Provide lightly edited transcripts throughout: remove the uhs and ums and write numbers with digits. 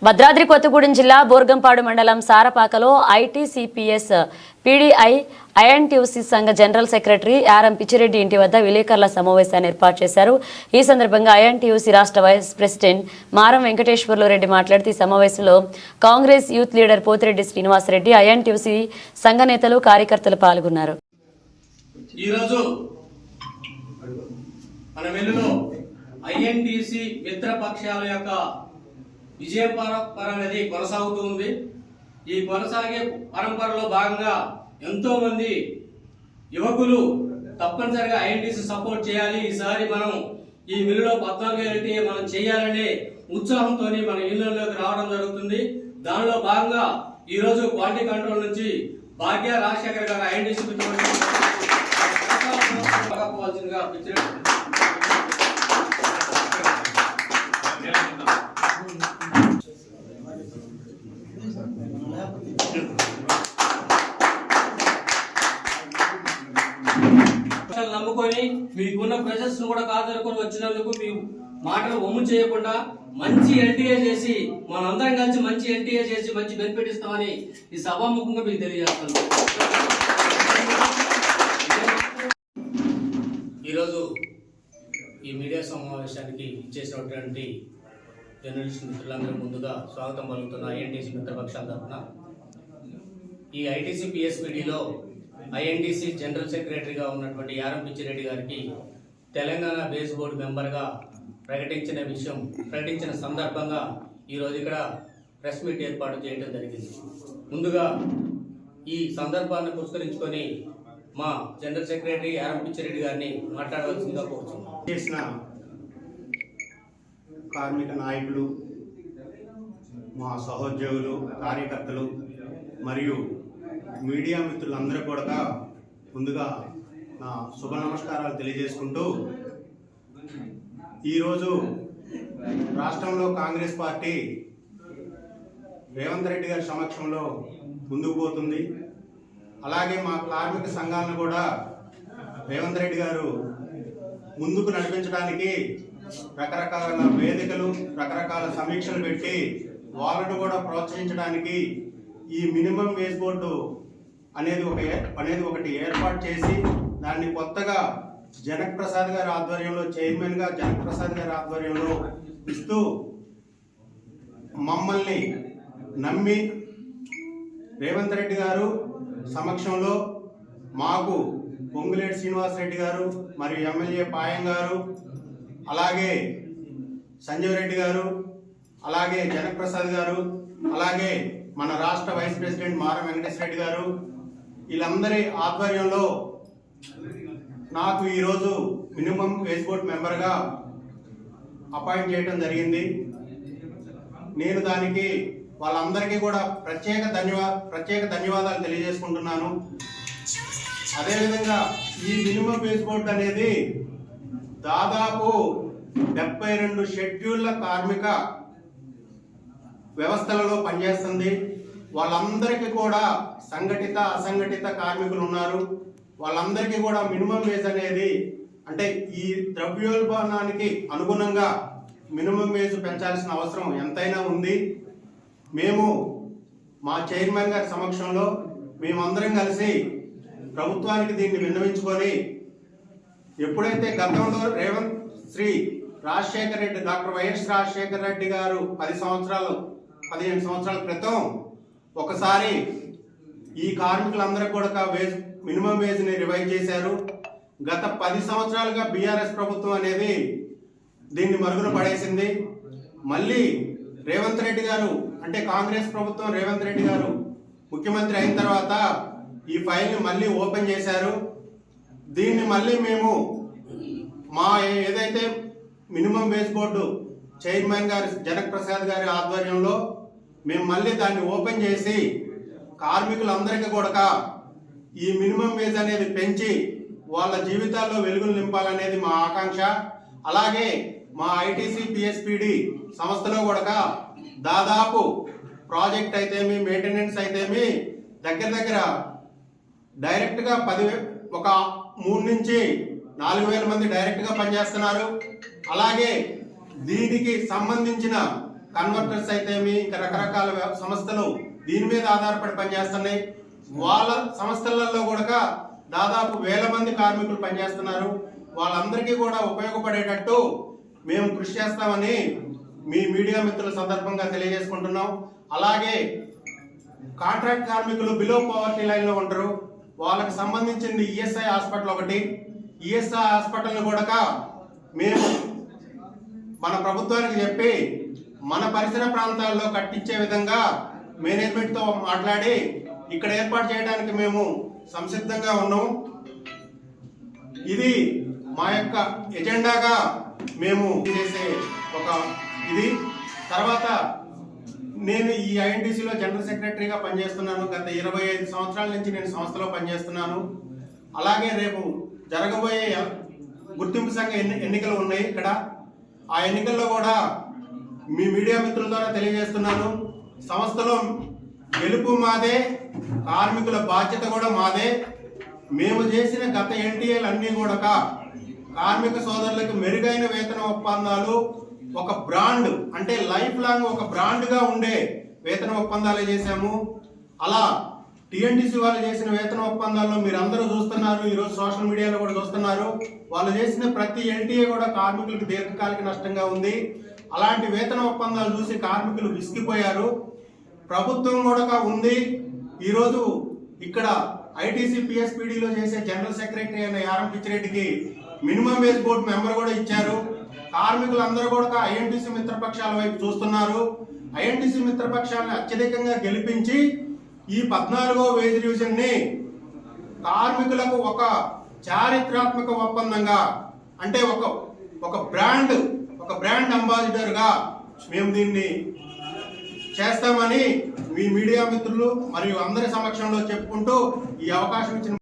భద్రాద్రి కొత్తగూడెం జిల్లా బోర్గంపాడు మండలం సారపాకలో ఐటీసీపీఎస్ పీడీఐ ఐఎన్టీయూసీ సంఘ జనరల్ సెక్రటరీ ఆర్ఎం పిచ్చిరెడ్డి ఇంటి వద్ద విలేకరుల సమావేశాన్ని ఏర్పాటు చేశారు. ఈ సందర్భంగా ఐఎన్టీయూసీ రాష్ట్ర వైస్ ప్రెసిడెంట్ మారం వెంకటేశ్వర్లు రెడ్డి మాట్లాడుతూ ఈ సమావేశంలో Congress youth leader Pothireddy Srinivasa Reddy, INTUC సంఘ నేతలు, కార్యకర్తలు పాల్గొన్నారు. విజయ పరంపర అనేది కొనసాగుతూ ఉంది. ఈ కొనసాగే పరంపరలో భాగంగా ఎంతో మంది యువకులు తప్పనిసరిగా ఐఎన్టీసీ సపోర్ట్ చేయాలి, ఈసారి మనం ఈ మిల్లులో 14 LTA మనం చేయాలనే ఉత్సాహంతో మన యూనియన్లోకి రావడం జరుగుతుంది. దానిలో భాగంగా ఈరోజు క్వాలిటీ కంట్రోల్ నుంచి భాగ్య రాజశేఖర్ గారు ఐఎన్టీసీ నమ్ముకొని మీకున్న ప్రెషర్స్ కూడా కాదనుకొని వచ్చినందుకు మీ మాటలు ఒమ్ము చేయకుండా మంచి ఎల్టీఏ చేసి మనందరం కలిసి మంచి ఎల్టీఏ చేసి మంచి బెనిఫిట్ ఇస్తామని ఈ సభాముఖంగా మీకు తెలియజేస్తాను. ఈరోజు ఈ మీడియా సమావేశానికి ఇచ్చేసినటువంటి జర్నలిస్ట్ మిత్రులందరూ ముందుగా స్వాగతం పలుకుతున్న ఐఎన్టీసీ మిత్రపక్షాల తరఫున ఈ ఐటీసీ పిఎస్పీడీలో ఐఎన్టీసీ జనరల్ సెక్రటరీగా ఉన్నటువంటి ఆర్ఎం పిచ్చిరెడ్డి గారికి తెలంగాణ బేస్ బోర్డు మెంబర్గా ప్రకటించిన సందర్భంగా ఈరోజు ఇక్కడ ప్రెస్ మీట్ ఏర్పాటు చేయడం జరిగింది. ముందుగా ఈ సందర్భాన్ని పురస్కరించుకొని మా జనరల్ సెక్రటరీ ఆర్ఎం పిచ్చిరెడ్డి గారిని మాట్లాడవలసిందిగా కోరుతున్నాం. చేసిన కార్మిక నాయకులు, మా సహోద్యోగులు, కార్యకర్తలు మరియు మీడియా మిత్రులందరూ కూడా ముందుగా నా శుభ నమస్కారాలు తెలియజేసుకుంటూ, ఈరోజు రాష్ట్రంలో కాంగ్రెస్ పార్టీ రేవంత్ రెడ్డి గారి సమక్షంలో ముందుకు పోతుంది. అలాగే మా కార్మిక సంఘాలను కూడా రేవంత్ రెడ్డి గారు ముందుకు నడిపించడానికి రకరకాల వేదికలు, రకరకాల సమీక్షలు పెట్టి వాళ్ళను కూడా ప్రోత్సహించడానికి ఈ మినిమం వేజ్ బోర్డు అనేది ఒకటి ఏర్పాటు చేసి దాన్ని కొత్తగా జనక్ ప్రసాద్ గారి ఆధ్వర్యంలో, చైర్మన్గా జనక్ ప్రసాద్ గారి ఆధ్వర్యంలో ఇస్తూ మమ్మల్ని నమ్మి రేవంత్ రెడ్డి గారు సమక్షంలో మాకు పొంగులేటి శ్రీనివాసరెడ్డి గారు మరియు ఎమ్మెల్యే పాయం గారు, అలాగే సంజీవ్ రెడ్డి గారు, అలాగే జనక్ ప్రసాద్ గారు, అలాగే మన రాష్ట్ర వైస్ ప్రెసిడెంట్ మారం వెంకటేశ్వర రెడ్డి గారు, వీళ్ళందరి ఆధ్వర్యంలో నాకు ఈరోజు మినిమం వేజ్ బోర్డ్ మెంబర్గా అపాయింట్ చేయడం జరిగింది. నేను దానికి వాళ్ళందరికీ కూడా ప్రత్యేక ధన్యవాదాలు తెలియజేసుకుంటున్నాను. అదేవిధంగా ఈ మినిమం వేజ్ బోర్డ్ అనేది దాదాపు 72 షెడ్యూళ్ల కార్మిక వ్యవస్థలలో పనిచేస్తుంది. వాళ్ళందరికీ కూడా సంఘటిత, అసంఘటిత కార్మికులు ఉన్నారు. వాళ్ళందరికీ కూడా మినిమం వేజ్ అనేది, అంటే ఈ ద్రవ్యోల్బణానికి అనుగుణంగా మినిమం వేజ్ పెంచాల్సిన అవసరం ఎంతైనా ఉంది. మేము మా చైర్మన్ గారి సమక్షంలో మేమందరం కలిసి ప్రభుత్వానికి దీన్ని విన్నవించుకొని, ఎప్పుడైతే గతంలో డాక్టర్ వైఎస్ రాజశేఖర రెడ్డి గారు 15 సంవత్సరాల క్రితం ఒకసారి ఈ కార్మికులందరికీ కూడా మినిమం వేజ్ని రివైజ్ చేశారు. గత 10 సంవత్సరాలుగా బీఆర్ఎస్ ప్రభుత్వం అనేది దీన్ని మరుగున పడేసింది. మళ్ళీ రేవంత్ రెడ్డి గారు, అంటే కాంగ్రెస్ ప్రభుత్వం రేవంత్ రెడ్డి గారు ముఖ్యమంత్రి అయిన తర్వాత ఈ ఫైల్ని మళ్ళీ ఓపెన్ చేశారు. దీన్ని మళ్ళీ మేము మా ఏదైతే మినిమం వేజ్ బోర్డు చైర్మన్ గారి జనక్ ప్రసాద్ గారి ఆధ్వర్యంలో మేము మళ్ళీ దాన్ని ఓపెన్ చేసి కార్మికులందరికీ కూడా ఈ మినిమం వేజ్ అనేది పెంచి వాళ్ళ జీవితాల్లో వెలుగులు నింపాలనేది మా ఆకాంక్ష. అలాగే మా ఐటీసీ పిఎస్పీడీ సంస్థలో కూడా దాదాపు ప్రాజెక్ట్ అయితేమి, మెయింటెనెన్స్ అయితేమి దగ్గర డైరెక్ట్గా 3 నుంచి 4,000 మంది డైరెక్ట్గా పనిచేస్తున్నారు. అలాగే దీనికి సంబంధించిన కన్వర్టర్స్ అయితేమి ఇంకా రకరకాల సంస్థలు దీని మీద ఆధారపడి పనిచేస్తున్నాయి. వాళ్ళ సంస్థలలో కూడా దాదాపు 1000 మంది కార్మికులు పనిచేస్తున్నారు. వాళ్ళందరికీ కూడా ఉపయోగపడేటట్టు మేము కృషి చేస్తామని మీ మీడియా మిత్రుల సందర్భంగా తెలియజేసుకుంటున్నాం. అలాగే కాంట్రాక్ట్ కార్మికులు బిలో పవర్టీ లైన్లో ఉంటారు. వాళ్ళకి సంబంధించింది ఈఎస్ఐ హాస్పిటల్ ఒకటి. ఈఎస్ఐ హాస్పిటల్ని కూడా మేము మన ప్రభుత్వానికి చెప్పి మన పరిసర ప్రాంతాల్లో కట్టించే విధంగా మేనేజ్మెంట్తో మాట్లాడి ఇక్కడ ఏర్పాటు చేయడానికి మేము సంసిద్ధంగా ఉన్నాం. ఇది మా యొక్క ఎజెండాగా మేము చేసే ఒక ఇది. తర్వాత నేను ఈ ఐఎన్టీసీలో జనరల్ సెక్రటరీగా పనిచేస్తున్నాను. గత 25 సంవత్సరాల నుంచి నేను సంస్థలో పనిచేస్తున్నాను. అలాగే రేపు జరగబోయే గుర్తింపు సంఘ ఎన్నికలు ఉన్నాయి ఇక్కడ. ఆ ఎన్నికల్లో కూడా మీ మీడియా మిత్రుల ద్వారా తెలియజేస్తున్నాను, సంస్థలో గెలుపు మాదే, కార్మికుల బాధ్యత కూడా మాదే. మేము చేసిన గత ఎన్టీఏలు అన్నీ కూడా కార్మిక సోదరులకు మెరుగైన వేతన ఒప్పందాలు, ఒక బ్రాండ్ అంటే లైఫ్ లాంగ్ ఒక బ్రాండ్గా ఉండే వేతన ఒప్పందాలే చేశాము. అలా టీఎన్టీసీ వాళ్ళు చేసిన వేతన ఒప్పందాల్లో మీరు అందరూ చూస్తున్నారు, ఈరోజు సోషల్ మీడియాలో కూడా చూస్తున్నారు. వాళ్ళు చేసిన ప్రతి ఎన్టీఏ కూడా కార్మికులకు దీర్ఘకాలిక నష్టంగా ఉంది. అలాంటి వేతన ఒప్పందాలు చూసి కార్మికులు విసిగిపోయారు. ప్రభుత్వం కూడా ఉంది. ఈరోజు ఇక్కడ ఐటీసీ పిఎస్పీడీలో చేసే జనరల్ సెక్రటరీ అయిన ఆర్ఎం పిచ్చిరెడ్డికి మినిమం వేజ్ బోర్డు మెంబర్ కూడా ఇచ్చారు. కార్మికులందరూ కూడా ఐఎన్టీసీ మిత్రపక్షాల వైపు చూస్తున్నారు. ఐఎన్టీసీ మిత్రపక్షాలను అత్యధికంగా గెలిపించి ఈ 14వ వేజ్ డివిజన్ ని కార్మికులకు ఒక చారిత్రాత్మక ఒప్పందంగా అంటే ఒక బ్రాండ్ అంబాసిడర్ గా మేము దీన్ని చేస్తామని మీ మీడియా మిత్రులు మరియు అందరి సమక్షంలో చెప్పుకుంటూ ఈ అవకాశం ఇచ్చిన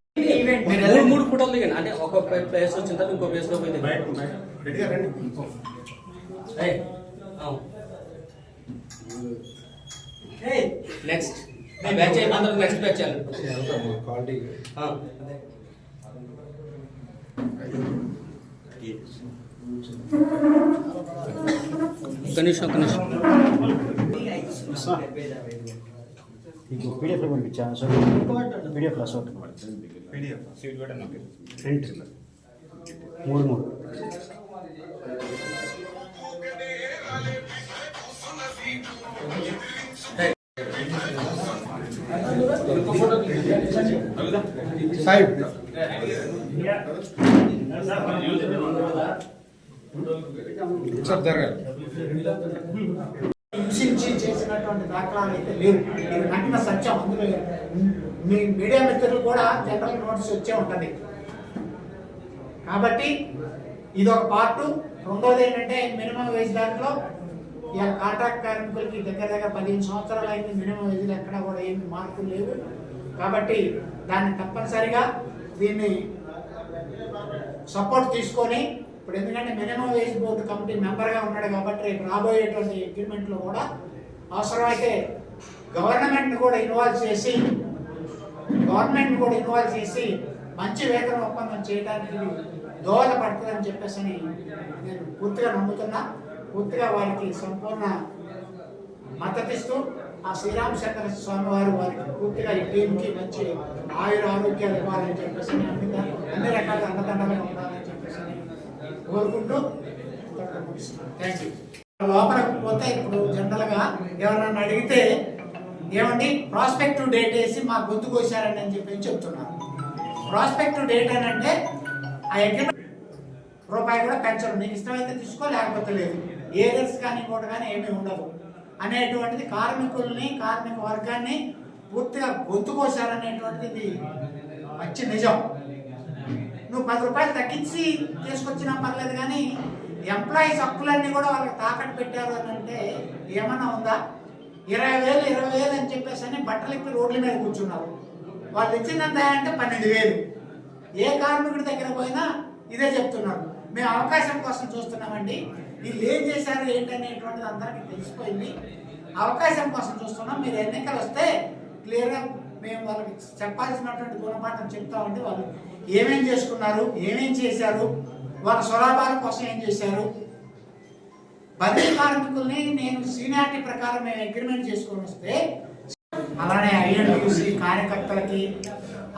మీరు 3 ఫోటోలు దిగండి. అంటే ఒక ప్లేస్ వచ్చిన తర్వాత ఇంకో ప్లేస్ లో పోయి రెడీగా రండి. నెక్స్ట్ బ్యాచ్ అయిపోయిన నెక్స్ట్ బ్యాచ్ చేయాలి. ఒక నిమిషం PDF లో పంపించాను సార్. PDF లో సార్ ప్రింట్ 3 సాయిబ్ సార్ జరగాలి. హింసించి చేసినటువంటి దాఖలాలు అయితే లేవు. ఇది నగ్న సత్యం. అందులో మీ మీడియా మిత్రులు కూడా జనరల్ నోటీస్ వచ్చే ఉంటుంది. కాబట్టి ఇది ఒక పార్ట్. రెండోది ఏంటంటే మినిమం వేజ్ దాంట్లో ఇవాళ కాంట్రాక్ట్ కార్మికులకి దగ్గర 15 సంవత్సరాలు అయింది. మినిమం వేజ్లో ఎక్కడా కూడా ఏమి మార్పులు లేవు. కాబట్టి దాన్ని తప్పనిసరిగా దీన్ని సపోర్ట్ తీసుకొని ఇప్పుడు ఎందుకంటే మినిమం వేజ్ బోర్డు కమిటీ మెంబర్గా ఉన్నాడు కాబట్టి రేపు రాబోయేటువంటి అగ్రిమెంట్లో కూడా అవసరమైతే గవర్నమెంట్ కూడా ఇన్వాల్వ్ చేసి మంచి వేతన ఒప్పందం చేయడానికి దోహదపడుతుందని చెప్పేసి నేను పూర్తిగా నమ్ముతున్నా. పూర్తిగా వారికి సంపూర్ణ మద్దతిస్తూ ఆ శ్రీరామచంద్ర స్వామి వారికి పూర్తిగా ఈ టీంకి మంచి ఆరోగ్యాలు ఇవ్వాలని చెప్పేసి అన్ని రకాల అండదండలుగా ఉండాలని చెప్పేసి కోరుకుంటూ థ్యాంక్ యూ. లోపలికి పోతే ఇప్పుడు జనరల్గా ఎవరన్నా అడిగితే ఏమండి ప్రాస్పెక్టివ్ డేట్ వేసి మా గొంతు కోసారని అని చెప్పి చెప్తున్నారు. ప్రాస్పెక్టివ్ డేట్ అని అంటే ఆ అగ్రిమెంట్ రూపాయి కూడా పెంచడం, నీకు ఇష్టమైతే తీసుకో లేకపోతే లేదు, ఏరియర్స్ కానీ ఇంకోటి కానీ ఏమీ ఉండదు అనేటువంటిది కార్మికుల్ని కార్మిక వర్గాన్ని పూర్తిగా గొంతు కోసారనేటువంటిది మంచి నిజం. నువ్వు 10 రూపాయలు తగ్గించి తీసుకొచ్చినా పర్లేదు కానీ ఎంప్లాయీస్ హక్కులన్నీ కూడా వాళ్ళకి తాకట్టు పెట్టారు అని అంటే ఏమన్నా ఉందా? 20,000 అని చెప్పేసి అని బట్టలు ఇప్పి రోడ్ల మీద కూర్చున్నారు. వాళ్ళు ఇచ్చినంత అంటే 12,000. ఏ కార్మికుడి దగ్గర పోయినా ఇదే చెప్తున్నారు, మేము అవకాశం కోసం చూస్తున్నామండి, వీళ్ళు ఏం చేశారు ఏంటనేటువంటిది అందరికీ తెలిసిపోయింది. అవకాశం కోసం చూస్తున్నాం, మీరు ఎన్నికలు వస్తే క్లియర్గా మేము వాళ్ళకి చెప్పాల్సినటువంటి గుణపాఠం చెప్తామండి. వాళ్ళు ఏమేం చేసుకున్నారు, ఏమేం చేశారు, వాళ్ళ స్వలాభాల కోసం ఏం చేశారు, బదిలీ కార్మికుల్ని నేను సీనియారిటీ ప్రకారం మేము అగ్రిమెంట్ చేసుకొని వస్తే, అలానే ఐఎన్టీయూసీ కార్యకర్తలకి,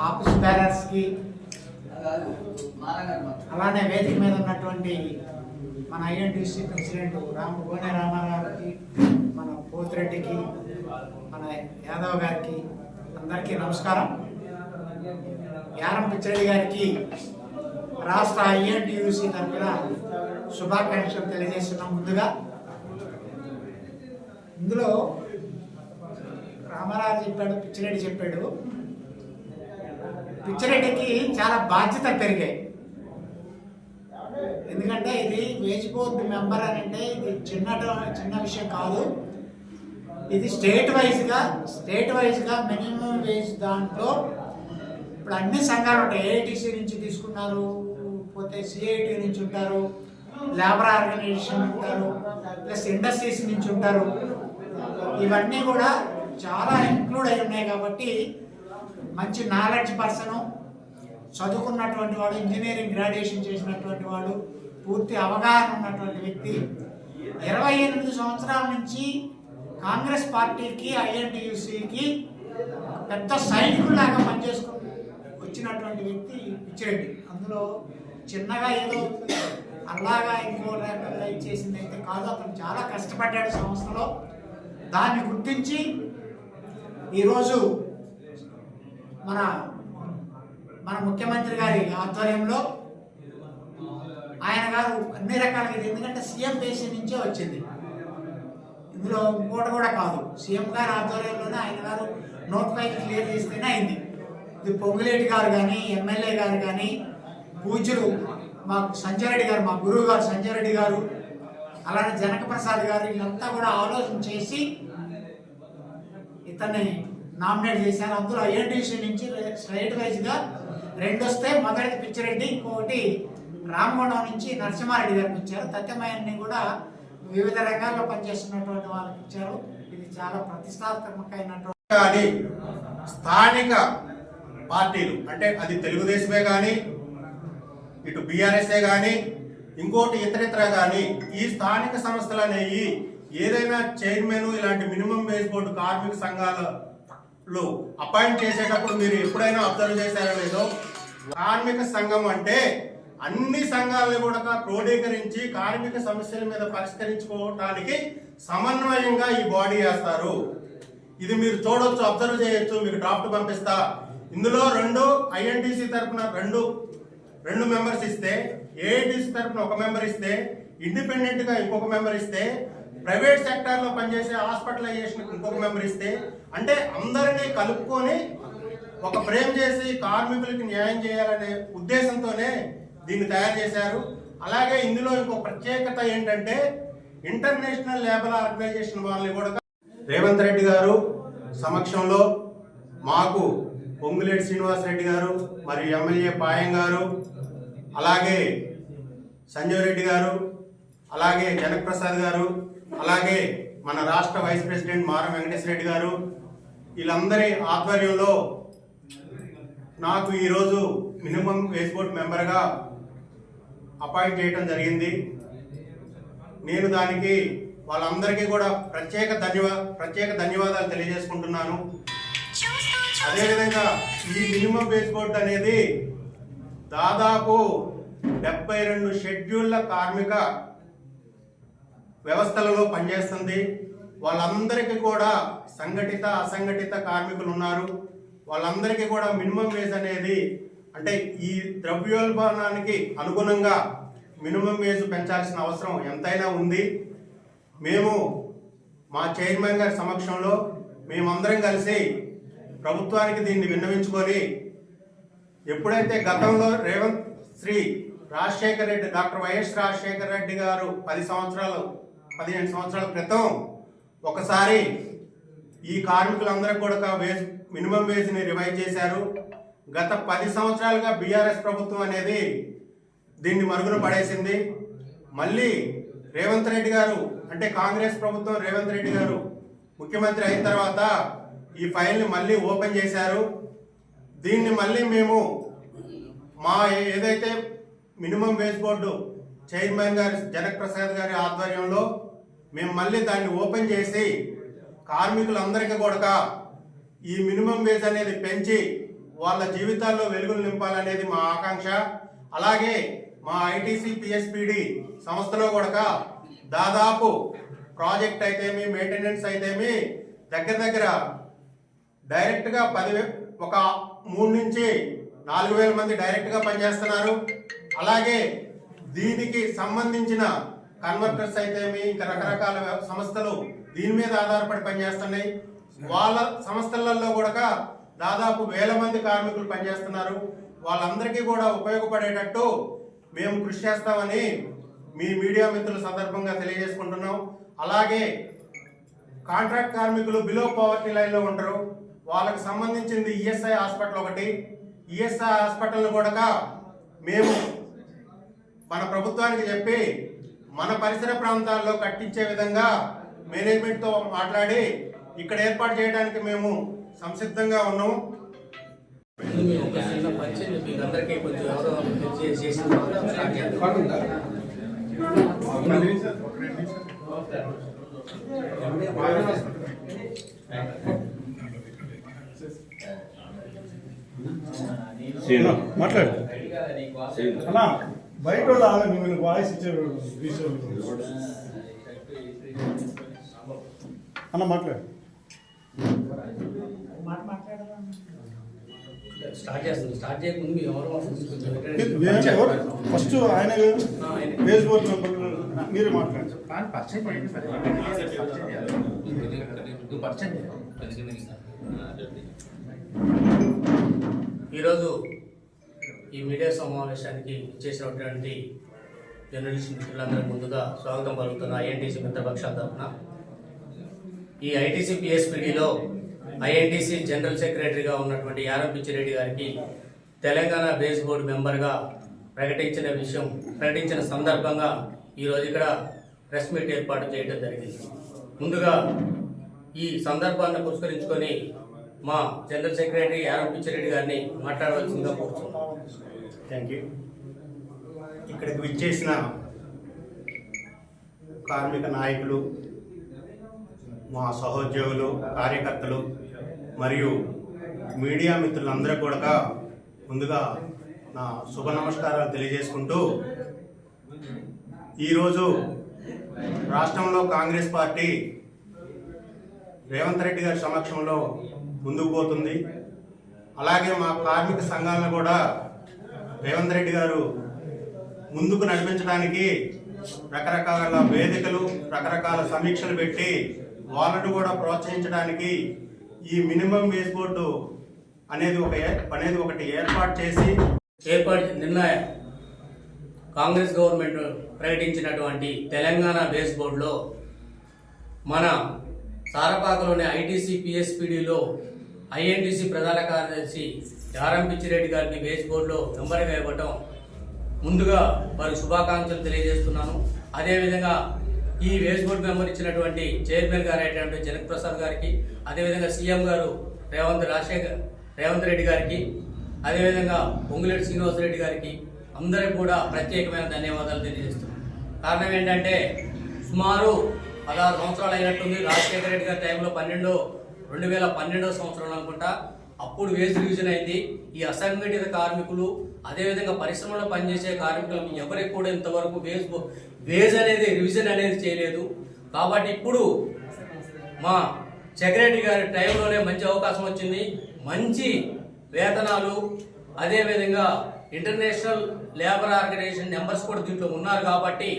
ఆఫీస్ బ్యారర్స్కి, అలానే వేదిక మీద ఉన్నటువంటి మన ఐఎన్టీయూసీ ప్రెసిడెంట్ గోనె రామారావుకి, మన పోతిరెడ్డికి, మన యాదవ్ గారికి అందరికీ నమస్కారం. యారం పిచ్చిరెడ్డి గారికి రాష్ట్ర ఐఎన్టీయూసీ తరఫున శుభాకాంక్షలు తెలియజేస్తున్నాం. ముందుగా ఇందులో రామారావు చెప్పాడు, పిచ్చిరెడ్డి చెప్పాడు. పిచ్చిరెడ్డికి చాలా బాధ్యతలు పెరిగాయి. ఎందుకంటే ఇది వేజ్ బోర్డు మెంబర్ అని అంటే ఇది చిన్న విషయం కాదు. ఇది స్టేట్ వైజ్గా మినిమం వేజ్ దాంట్లో ఇప్పుడు అన్ని సంఘాలు ఉంటాయి. ఏఐటీసీ నుంచి తీసుకున్నారు, పోతే సిఐటి నుంచి ఉంటారు, లేబర్ ఆర్గనైజేషన్ ఉంటారు, ప్లస్ ఇండస్ట్రీస్ నుంచి ఉంటారు. ఇవన్నీ కూడా చాలా ఇంక్లూడ్ అయి ఉన్నాయి. కాబట్టి మంచి నాలెడ్జ్ పర్సను, చదువుకున్నటువంటి వాడు, ఇంజనీరింగ్ గ్రాడ్యుయేషన్ చేసినటువంటి వాడు, పూర్తి అవగాహన ఉన్నటువంటి వ్యక్తి, 28 సంవత్సరాల నుంచి కాంగ్రెస్ పార్టీకి, ఐఎన్టీయూసీకి పెద్ద సైనికుల్లాగా పనిచేసుకుని వచ్చినటువంటి వ్యక్తి పిచ్చిరెడ్డి. అందులో చిన్నగా ఏదో అలాగా ఇంకో రకంగా ఇచ్చేసింది అయితే కాదు. అతను చాలా కష్టపడ్డాడు సంస్థలో. దాన్ని గుర్తించి ఈరోజు మన ముఖ్యమంత్రి గారి ఆధ్వర్యంలో ఆయన గారు అన్ని రకాలుగా, ఎందుకంటే సీఎం దేశం నుంచే వచ్చింది, ఇందులో ఇంకోటి కూడా కాదు. సీఎం గారి ఆధ్వర్యంలోనే ఆయన గారు నోటిఫైల్ క్లియర్ చేస్తేనే అయింది. ఇది పొంగులేటి గారు కానీ, ఎమ్మెల్యే గారు కానీ, పూజ్యులు మాకు సంజయ్ రెడ్డి గారు, మా గురువు గారు సంజయ్ రెడ్డి గారు, అలానే జనక ప్రసాద్ గారు, వీళ్ళంతా కూడా ఆలోచన చేసి ఇతన్ని నామినేట్ చేశారు. అందులో ఐఎన్టీసీ నుంచి స్ట్రైట్ వైజ్గా 2 వస్తే, మొదటిది పిచ్చిరెడ్డి, ఇంకొకటి రామగుండం నుంచి నరసింహారెడ్డి గారికి ఇచ్చారు. తథ్యమయాన్ని కూడా వివిధ రంగాల్లో పనిచేస్తున్నటువంటి వాళ్ళకి ఇచ్చారు. ఇది చాలా ప్రతిష్టాత్మకమైనటువంటి. కానీ స్థానిక పార్టీలు అంటే అది తెలుగుదేశమే కానీ, ఇటు బీఆర్ఎస్ఏ కానీ, ఇంకోటి ఇతరితర కానీ, ఈ స్థానిక సంస్థలు అనేవి ఏదైనా చైర్మన్ ఇలాంటి మినిమం వేజ్ బోర్డు కార్మిక సంఘాలలో అపాయింట్ చేసేటప్పుడు మీరు ఎప్పుడైనా అబ్జర్వ్ చేశారో లేదో, కార్మిక సంఘం అంటే అన్ని సంఘాలను కూడా క్రోడీకరించి కార్మిక సమస్యల మీద పరిష్కరించుకోవడానికి సమన్వయంగా ఈ బాడీ వేస్తారు. ఇది మీరు చూడొచ్చు, అబ్జర్వ్ చేయొచ్చు. మీకు డ్రాఫ్ట్ పంపిస్తా. ఇందులో 2 ఐఎన్టీసీ తరఫున 2 మెంబర్స్ ఇస్తే, ఏఐటీసీ తరఫున 1 మెంబర్ ఇస్తే, ఇండిపెండెంట్ గా ఇంకొక మెంబర్ ఇస్తే, ప్రైవేట్ సెక్టార్ లో పనిచేసే హాస్పిటలైజేషన్ ఇంకొక మెంబర్ ఇస్తే, అంటే అందరినీ కలుపుకొని ఒక ఫ్రేమ్ చేసి కార్మికులకి న్యాయం చేయాలనే ఉద్దేశంతోనే దీన్ని తయారు చేశారు. అలాగే ఇందులో ఇంకో ప్రత్యేకత ఏంటంటే, ఇంటర్నేషనల్ లేబర్ ఆర్గనైజేషన్ వాళ్ళని కూడా రేవంత్ రెడ్డి గారు సమక్షంలో మాకు పొంగులేటి శ్రీనివాసరెడ్డి గారు, మరియు ఎమ్మెల్యే పాయం గారు, అలాగే సంజయ్ రెడ్డి గారు, అలాగే జనక్ ప్రసాద్ గారు, అలాగే మన రాష్ట్ర వైస్ ప్రెసిడెంట్ మారం వెంకటేశ్వర రెడ్డి గారు, వీళ్ళందరి ఆధ్వర్యంలో నాకు ఈరోజు మినిమం వేజ్ బోర్డ్ మెంబర్గా అపాయింట్ చేయడం జరిగింది. నేను దానికి వాళ్ళందరికీ కూడా ప్రత్యేక ధన్యవాదాలు తెలియజేసుకుంటున్నాను. అదేవిధంగా ఈ మినిమం వేజ్ బోర్డ్ అనేది దాదాపు 72 షెడ్యూళ్ల కార్మిక వ్యవస్థలలో పనిచేస్తుంది. వాళ్ళందరికీ కూడా సంఘటిత అసంఘటిత కార్మికులు ఉన్నారు. వాళ్ళందరికీ కూడా మినిమం వేజ్ అనేది, అంటే ఈ ద్రవ్యోల్బణానికి అనుగుణంగా మినిమం వేజ్ పెంచాల్సిన అవసరం ఎంతైనా ఉంది. మేము మా చైర్మన్ గారి సమక్షంలో మేమందరం కలిసి ప్రభుత్వానికి దీన్ని విన్నవించుకొని, ఎప్పుడైతే గతంలో డాక్టర్ వైఎస్ రాజశేఖర రెడ్డి గారు 15 సంవత్సరాల క్రితం ఒకసారి ఈ కార్మికులందరికీ కూడా మినిమం వేజ్ని రివైజ్ చేశారు. గత 10 సంవత్సరాలుగా బీఆర్ఎస్ ప్రభుత్వం అనేది దీన్ని మరుగున పడేసింది. మళ్ళీ రేవంత్ రెడ్డి గారు, అంటే కాంగ్రెస్ ప్రభుత్వం రేవంత్ రెడ్డి గారు ముఖ్యమంత్రి అయిన తర్వాత ఈ ఫైల్ని మళ్ళీ ఓపెన్ చేశారు. దీన్ని మళ్ళీ మేము మా ఏదైతే మినిమం వేజ్ బోర్డు చైర్మన్ గారి జనక్ ప్రసాద్ గారి ఆధ్వర్యంలో మేము మళ్ళీ దాన్ని ఓపెన్ చేసి కార్మికులందరికీ కూడా ఈ మినిమం వేజ్ అనేది పెంచి వాళ్ళ జీవితాల్లో వెలుగులు నింపాలనేది మా ఆకాంక్ష. అలాగే మా ఐటీసీ పిఎస్పిడి సంస్థలో కూడా దాదాపు ప్రాజెక్ట్ అయితేమి మెయింటెనెన్స్ అయితేమి దగ్గర డైరెక్ట్గా 3 నుంచి 4,000 మంది డైరెక్ట్గా పనిచేస్తున్నారు. అలాగే దీనికి సంబంధించిన కన్వర్టర్స్ అయితేమి ఇంకా రకరకాల సంస్థలు దీని మీద ఆధారపడి పనిచేస్తున్నాయి. వాళ్ళ సంస్థలలో కూడా దాదాపు 1,000 మంది కార్మికులు పనిచేస్తున్నారు. వాళ్ళందరికీ కూడా ఉపయోగపడేటట్టు మేము కృషి చేస్తామని మీ మీడియా మిత్రుల సందర్భంగా తెలియజేసుకుంటున్నాం. అలాగే కాంట్రాక్ట్ కార్మికులు బిలో పవర్టీ లైన్లో ఉంటారు. వాళ్ళకి సంబంధించింది ఈఎస్ఐ హాస్పిటల్ ఒకటి. ఈఎస్ఐ హాస్పిటల్ని కూడా మేము మన ప్రభుత్వానికి చెప్పి మన పరిసర ప్రాంతాల్లో కట్టించే విధంగా మేనేజ్మెంట్తో మాట్లాడి ఇక్కడ ఏర్పాటు చేయడానికి మేము సంసిద్ధంగా ఉన్నాం. మాట్లాడు అన్నా బయట వాళ్ళు నువ్వు వాయిస్ ఇచ్చారు అన్న మాట్లాడు స్టార్ట్ చేయకముందు ఫస్ట్ ఆయన ఫేస్బుక్ మీరే మాట్లాడండి. ఈరోజు ఈ మీడియా సమావేశానికి చేసినటువంటి జర్నలిస్ట్ మిత్రులందరి ముందుగా స్వాగతం పలుకుతున్న ఐఎన్టీసీ మిత్రపక్షాల తరఫున ఈ ఐటీసీ పిఎస్పిడిలో ఐఎన్టీసీ జనరల్ సెక్రటరీగా ఉన్నటువంటి యారం పిచ్చిరెడ్డి గారికి తెలంగాణ బేస్ బోర్డు మెంబర్గా ప్రకటించిన సందర్భంగా ఈరోజు ఇక్కడ ప్రెస్ మీట్ ఏర్పాటు చేయడం జరిగింది. ముందుగా ఈ సందర్భాన్ని పురస్కరించుకొని మా జనరల్ సెక్రటరీ యారం పిచ్చిరెడ్డి గారిని మాట్లాడవలసిందిగా కోరుతున్నాం. Thank you. ఇక్కడికి విచ్చేసిన కార్మిక నాయకులు, మా సహోద్యోగులు, కార్యకర్తలు మరియు మీడియా మిత్రులందరూ కూడా ముందుగా నా శుభ నమస్కారాలు తెలియజేసుకుంటూ, ఈరోజు రాష్ట్రంలో కాంగ్రెస్ పార్టీ రేవంత్ రెడ్డి గారి సమక్షంలో ముందుకు పోతుంది. అలాగే మా కార్మిక సంఘాలను కూడా రేవంత్ రెడ్డి గారు ముందుకు నడిపించడానికి రకరకాల వేదికలు, రకరకాల సమీక్షలు పెట్టి వాళ్ళను కూడా ప్రోత్సహించడానికి ఈ మినిమం వేజ్ బోర్డు అనేది ఒకటి ఏర్పాటు చేసి నిన్న కాంగ్రెస్ గవర్నమెంట్ ప్రకటించినటువంటి తెలంగాణ బేస్ బోర్డులో మన సారపాకలోని ఐటీసీ పిఎస్పిడిలో ఐఎన్టీసీ ప్రధాన కార్యదర్శి యారం పిచ్చిరెడ్డి గారికి బేస్ బోర్డులో మెంబర్గా ఇవ్వటం ముందుగా వారి శుభాకాంక్షలు తెలియజేస్తున్నాను. అదేవిధంగా ఈ బేస్ బోర్డు మెంబర్ ఇచ్చినటువంటి చైర్మన్ గారు అయినటువంటి జనక్ ప్రసాద్ గారికి, అదేవిధంగా సీఎం గారు రేవంత్ రెడ్డి గారికి, అదేవిధంగా పొంగులేటి శ్రీనివాసరెడ్డి గారికి అందరికీ కూడా ప్రత్యేకమైన ధన్యవాదాలు తెలియజేస్తున్నాను. కారణం ఏంటంటే సుమారు 16 సంవత్సరాలు అయినట్టుంది. రాజశేఖర రెడ్డి గారి టైంలో 2012 సంవత్సరంలో అనుకుంటా అప్పుడు వేజ్ రివిజన్ అయింది. ఈ అసంఘటిత కార్మికులు, అదేవిధంగా పరిశ్రమలో పనిచేసే కార్మికులు ఎవరికి కూడా ఇంతవరకు వేజ్ అనేది రివిజన్ అనేది చేయలేదు. కాబట్టి ఇప్పుడు మా సెక్రటరీ గారి టైంలోనే మంచి అవకాశం వచ్చింది. మంచి వేతనాలు, అదేవిధంగా ఇంటర్నేషనల్ లేబర్ ఆర్గనైజేషన్ మెంబర్స్ కూడా దీంట్లో ఉన్నారు. కాబట్టి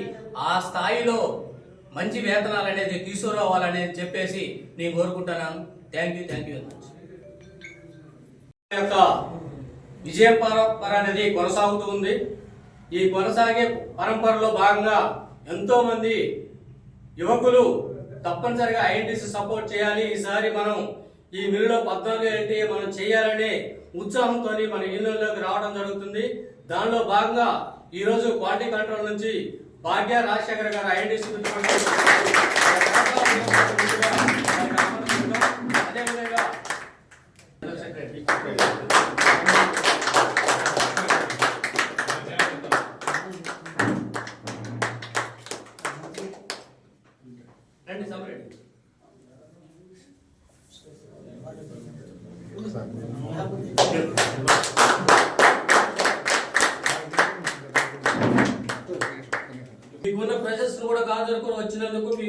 ఆ స్థాయిలో మంచి వేతనాలు అనేది తీసుకురావాలనేది చెప్పేసి నేను కోరుకుంటున్నాను. Thank you very much. యొక్క విజయ పరంపర అనేది కొనసాగుతూ ఉంది. ఈ కొనసాగే పరంపరలో భాగంగా ఎంతో మంది యువకులు తప్పనిసరిగా ఐఎన్టీసీ సపోర్ట్ చేయాలి, ఈసారి మనం ఈ మిల్లులో 14 ఏంటి మనం చేయాలనే ఉత్సాహంతో మన యూనియన్లోకి రావడం జరుగుతుంది. దానిలో భాగంగా ఈరోజు క్వాలిటీ కంట్రోల్ నుంచి భాగ్య రాజశేఖర్ గారు ఐఎన్టీసీ అదేవిధంగా మీకున్న ప్రెజర్స్ కూడా కాదనుకుని వచ్చినందుకు మీ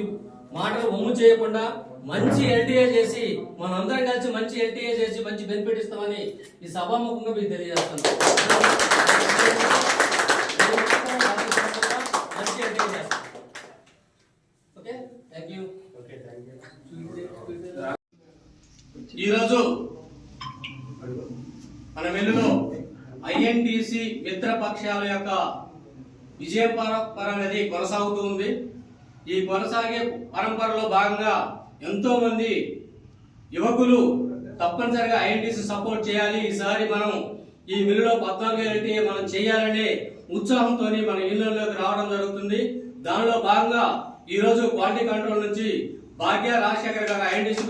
మాటలు ఒమ్ము చేయకుండా మంచి ఎల్టీఏ చేసి మనందరం కలిసి మంచి ఎల్టీఏ చేసి మంచి బెనిఫిట్ ఇస్తామని ఈ సభాముఖంగా మీకు తెలియజేస్తున్నాం. మంచి ఎల్టీఏ చేస్తాం. Okay, thank you. ఈరోజు మన వెలుగులో ఐఎన్టీసీ మిత్రపక్షాల యొక్క విజయ పరంపర అనేది కొనసాగుతూ ఉంది. ఈ కొనసాగే పరంపరలో భాగంగా ఎంతో మంది యువకులు తప్పనిసరిగా ఐఎన్టీసీ సపోర్ట్ చేయాలి, ఈసారి మనం ఈ మిల్లులో 14 LTA మనం చేయాలనే ఉత్సాహంతో మన యూనియన్లోకి రావడం జరుగుతుంది. దానిలో భాగంగా ఈరోజు క్వాలిటీ కంట్రోల్ నుంచి భాగ్య రాజశేఖర్ గారు ఐఎన్టీసీ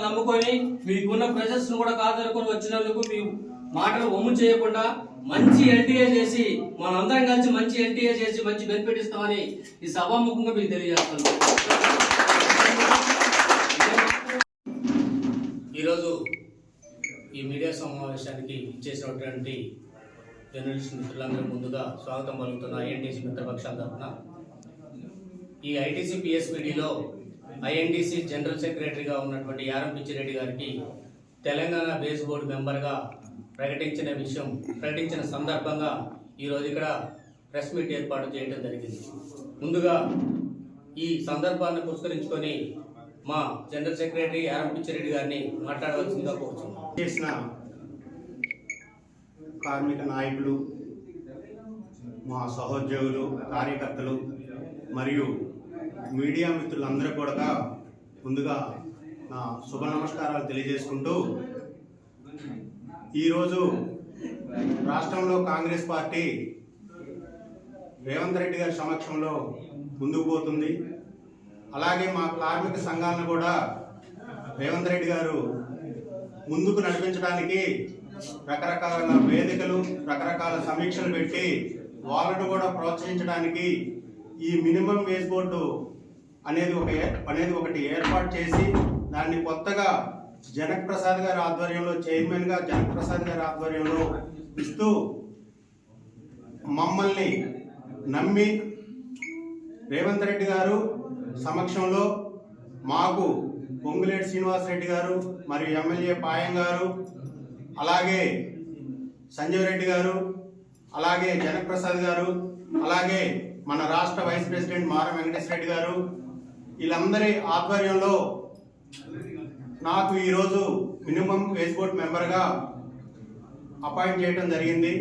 నమ్ముకొని మీకున్న ప్రెజర్స్ కూడా కాదనుకుని వచ్చినందుకు మీ మాటలు ఒమ్ము చేయకుండా మంచి ఎల్టీఏ చేసి మనందరం కలిసి మంచి ఎల్టీఏ చేసి మంచి బెనిఫిట్ ఇస్తామని ఈ సభాముఖంగా మీకు తెలియజేస్తున్నాం. ఈరోజు ఈ మీడియా సమావేశానికి ఇచ్చేసినటువంటి జర్నలిస్ట్ మిత్రులందరూ ముందుగా స్వాగతం పలుకుతున్న ఐఎన్టీసీ మిత్రపక్షాల తరఫున ఈ ఐటీసీ పిఎస్పిడిలో ఐఎన్టీసీ జనరల్ సెక్రటరీగా ఉన్నటువంటి యారం పిచ్చిరెడ్డి గారికి తెలంగాణ బేస్ బోర్డు మెంబర్గా ప్రకటించిన సందర్భంగా ఈరోజు ఇక్కడ ప్రెస్ మీట్ ఏర్పాటు చేయడం జరిగింది. ముందుగా ఈ సందర్భాన్ని పురస్కరించుకొని మా జనరల్ సెక్రటరీ యారం పిచ్చిరెడ్డి గారిని మాట్లాడవలసిందిగా కోరుతున్నాం. చేసిన కార్మిక నాయకులు, మా సహోద్యోగులు, కార్యకర్తలు మరియు మీడియా మిత్రులందరూ కూడా ముందుగా నా శుభ నమస్కారాలు తెలియజేసుకుంటూ, ఈరోజు రాష్ట్రంలో కాంగ్రెస్ పార్టీ రేవంత్ రెడ్డి గారి సమక్షంలో ముందుకు పోతుంది. అలాగే మా కార్మిక సంఘాలను కూడా రేవంత్ రెడ్డి గారు ముందుకు నడిపించడానికి రకరకాల వేదికలు, రకరకాల సమీక్షలు పెట్టి వాళ్ళను కూడా ప్రోత్సహించడానికి ఈ మినిమం వేజ్ బోర్డు అనేది ఒకటి ఏర్పాటు చేసి దాన్ని కొత్తగా జనక్ ప్రసాద్ గారి ఆధ్వర్యంలో, చైర్మన్గా జనక్ ప్రసాద్ గారి ఆధ్వర్యంలో ఇస్తూ మమ్మల్ని నమ్మి రేవంత్ రెడ్డి గారు సమక్షంలో మాకు పొంగులేటి శ్రీనివాసరెడ్డి గారు మరియు ఎమ్మెల్యే పాయం గారు, అలాగే సంజీవ్ రెడ్డి గారు, అలాగే జనక్ ప్రసాద్ గారు, అలాగే మన రాష్ట్ర వైస్ ప్రెసిడెంట్ మారం వెంకటేశ్వర రెడ్డి గారు, వీళ్ళందరి ఆధ్వర్యంలో నాకు ఈరోజు మినిమం వేజ్ బోర్డ్ మెంబర్గా అపాయింట్ చేయడం జరిగింది.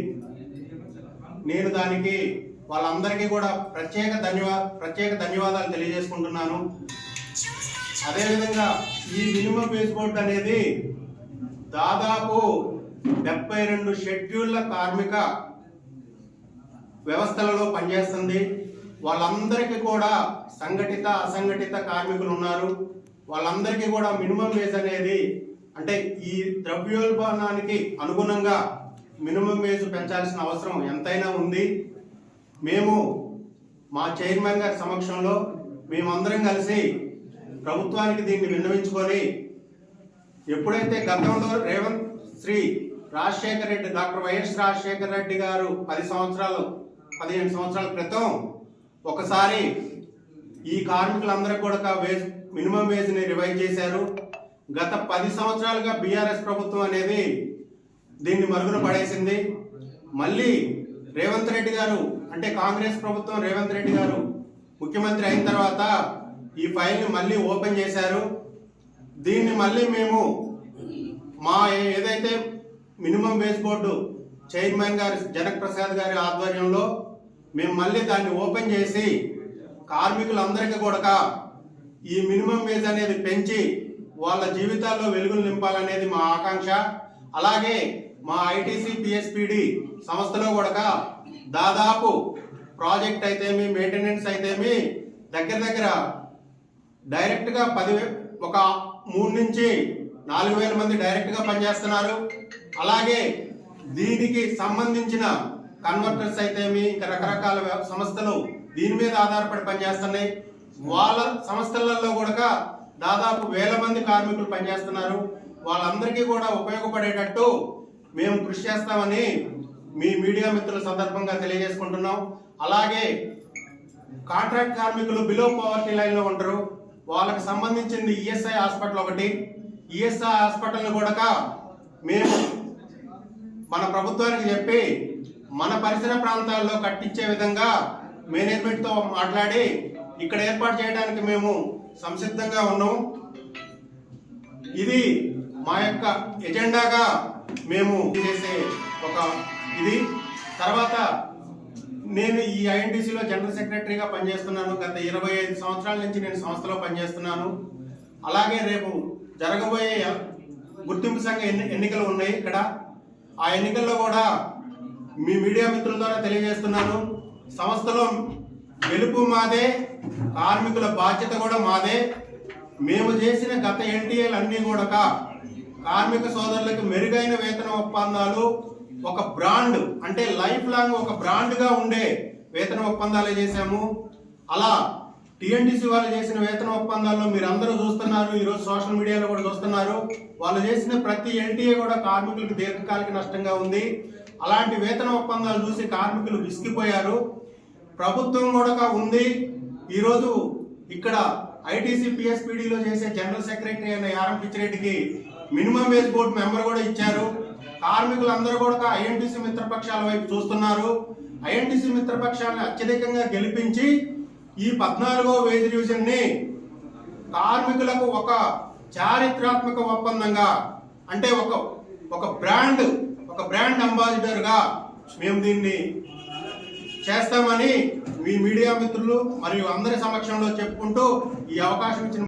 నేను దానికి వాళ్ళందరికీ కూడా ప్రత్యేక ధన్యవాదాలు తెలియజేసుకుంటున్నాను. అదేవిధంగా ఈ మినిమం వేజ్ బోర్డ్ అనేది దాదాపు 72 షెడ్యూళ్ల కార్మిక వ్యవస్థలలో పనిచేస్తుంది. వాళ్ళందరికీ కూడా సంఘటిత, అసంఘటిత కార్మికులు ఉన్నారు. వాళ్ళందరికీ కూడా మినిమం వేజ్ అనేది, అంటే ఈ ద్రవ్యోల్బణానికి అనుగుణంగా మినిమం వేజ్ పెంచాల్సిన అవసరం ఎంతైనా ఉంది. మేము మా చైర్మన్ గారి సమక్షంలో మేమందరం కలిసి ప్రభుత్వానికి దీన్ని విన్నవించుకొని, ఎప్పుడైతే గతంలో డాక్టర్ వైఎస్ రాజశేఖర రెడ్డి గారు 15 సంవత్సరాల క్రితం ఒకసారి ఈ కార్మికులందరికీ కూడా మినిమం వేజ్ని రివైజ్ చేశారు. గత 10 సంవత్సరాలుగా బీఆర్ఎస్ ప్రభుత్వం అనేది దీన్ని మరుగున పడేసింది. మళ్ళీ రేవంత్ రెడ్డి గారు, అంటే కాంగ్రెస్ ప్రభుత్వం రేవంత్ రెడ్డి గారు ముఖ్యమంత్రి అయిన తర్వాత ఈ ఫైల్ని మళ్ళీ ఓపెన్ చేశారు. దీన్ని మళ్ళీ మేము మా ఏదైతే మినిమం వేజ్ బోర్డు చైర్మన్ గారి జనక్ ప్రసాద్ గారి ఆధ్వర్యంలో మేము మళ్ళీ దాన్ని ఓపెన్ చేసి కార్మికులందరికీ కూడా ఈ మినిమం వేజ్ అనేది పెంచి వాళ్ళ జీవితాల్లో వెలుగులు నింపాలనేది మా ఆకాంక్ష. అలాగే మా ఐటీసీ పిఎస్పిడి సంస్థలో కూడా దాదాపు ప్రాజెక్ట్ అయితేమి, మెయింటెనెన్స్ అయితేమి దగ్గర డైరెక్ట్గా 3 నుంచి 4000 మంది డైరెక్ట్గా పనిచేస్తున్నారు. అలాగే దీనికి సంబంధించిన కన్వర్టర్స్ అయితేమి ఇంకా రకరకాల సంస్థలు దీని మీద ఆధారపడి పనిచేస్తున్నాయి. వాళ్ళ సంస్థలలో కూడా దాదాపు 1000 మంది కార్మికులు పనిచేస్తున్నారు. వాళ్ళందరికీ కూడా ఉపయోగపడేటట్టు మేము కృషి చేస్తామని మీ మీడియా మిత్రుల సందర్భంగా తెలియజేసుకుంటున్నాం. అలాగే కాంట్రాక్ట్ కార్మికులు బిలో పవర్టీ లైన్లో ఉంటారు. వాళ్ళకి సంబంధించింది ఈఎస్ఐ హాస్పిటల్ ఒకటి. ఈఎస్ఐ హాస్పిటల్ని కూడా మేము మన ప్రభుత్వానికి చెప్పి మన పరిసర ప్రాంతాల్లో కట్టించే విధంగా మేనేజ్మెంట్తో మాట్లాడి ఇక్కడ ఏర్పాటు చేయడానికి మేము సంసిద్ధంగా ఉన్నాం. ఇది మా యొక్క ఎజెండాగా మేము చేసే ఒక ఇది. తర్వాత నేను ఈ ఐఎన్టీసీలో జనరల్ సెక్రటరీగా పనిచేస్తున్నాను. గత 25 సంవత్సరాల నుంచి నేను సంస్థలో పనిచేస్తున్నాను. అలాగే రేపు జరగబోయే గుర్తింపు సంఘ ఎన్నికలు ఉన్నాయి ఇక్కడ. ఆ ఎన్నికల్లో కూడా మీ మీడియా మిత్రుల ద్వారా తెలియజేస్తున్నాను, సంస్థలో గెలుపు మాదే, కార్మికుల బాధ్యత కూడా మాదే. మేము చేసిన గత ఎన్టీఏలు అన్నీ కూడా కార్మిక సోదరులకు మెరుగైన వేతన ఒప్పందాలు, ఒక బ్రాండ్ అంటే లైఫ్ లాంగ్ ఒక బ్రాండ్గా ఉండే వేతన ఒప్పందాలే చేశాము. అలా టీఎన్టీసీ వాళ్ళు చేసిన వేతన ఒప్పందాల్లో మీరు అందరూ చూస్తున్నారు, ఈరోజు సోషల్ మీడియాలో కూడా చూస్తున్నారు. వాళ్ళు చేసిన ప్రతి ఎన్టీఏ కూడా కార్మికులకు దీర్ఘకాలిక నష్టంగా ఉంది. అలాంటి వేతన ఒప్పందాలు చూసి కార్మికులు విసిగిపోయారు. ప్రభుత్వం కూడా ఉంది. ఈరోజు ఇక్కడ ఐటీసీ పిఎస్పీడీలో చేసే జనరల్ సెక్రటరీ అయిన ఆర్ఎం పిచ్చిరెడ్డికి మినిమం వేజ్ బోర్డు మెంబర్ కూడా ఇచ్చారు. కార్మికులందరూ కూడా ఐఎన్టీసీ మిత్రపక్షాల వైపు చూస్తున్నారు. ఐఎన్టీసీ మిత్రపక్షాలను అత్యధికంగా గెలిపించి ఈ 14వ వేజ్ రివిజన్ ని కార్మికులకు ఒక చారిత్రాత్మక ఒప్పందంగా అంటే ఒక బ్రాండ్ అంబాసిడర్ గా మేము దీన్ని చేస్తామని మీ మీడియా మిత్రులు మరియు అందరి సమక్షంలో చెప్పుకుంటూ ఈ అవకాశం ఇచ్చిన